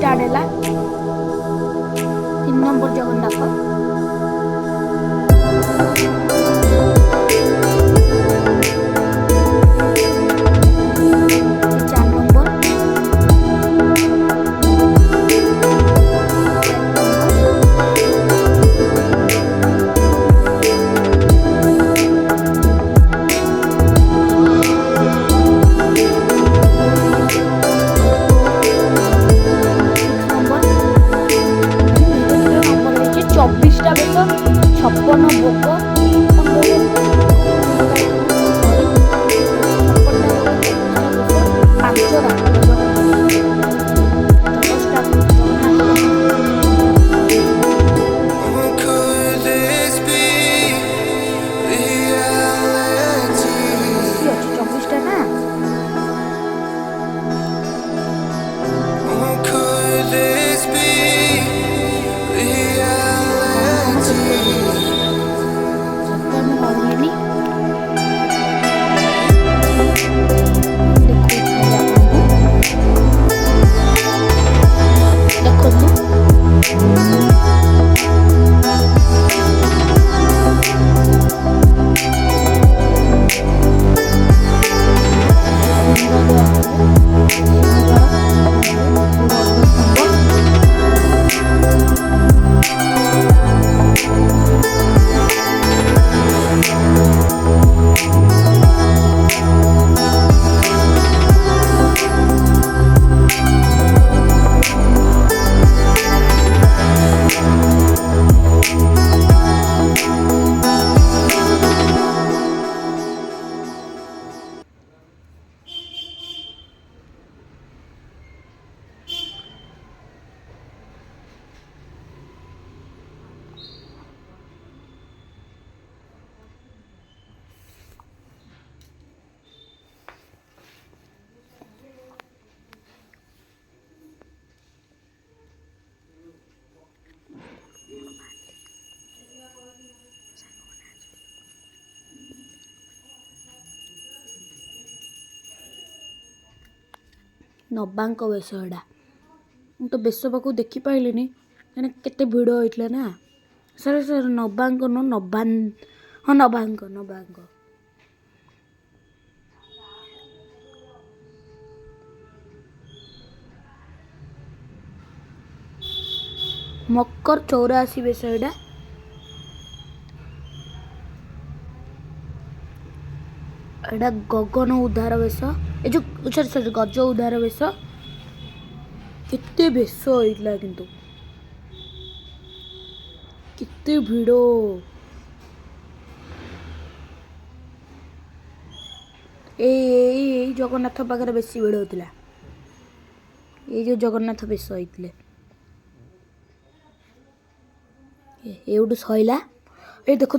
start है 3 number Jagannath नबांक बेश एटा मु तो बेश पाक देखी पाइलिनी मैंने केते भिड़ होता ना सर सर नबांक नो नबान हाँ नबांक नबांक मकर 84 बेश एटा एटा गगन उद्धार बेश ए जो सॉरी सॉरी गज उद्धार बेश केते बेश होइतला किंतु केते भिड़ ए जगन्नाथ पाखे बेसी भिड़ होता ये जो जगन्नाथ बेश होते एवटू सैला ये देखो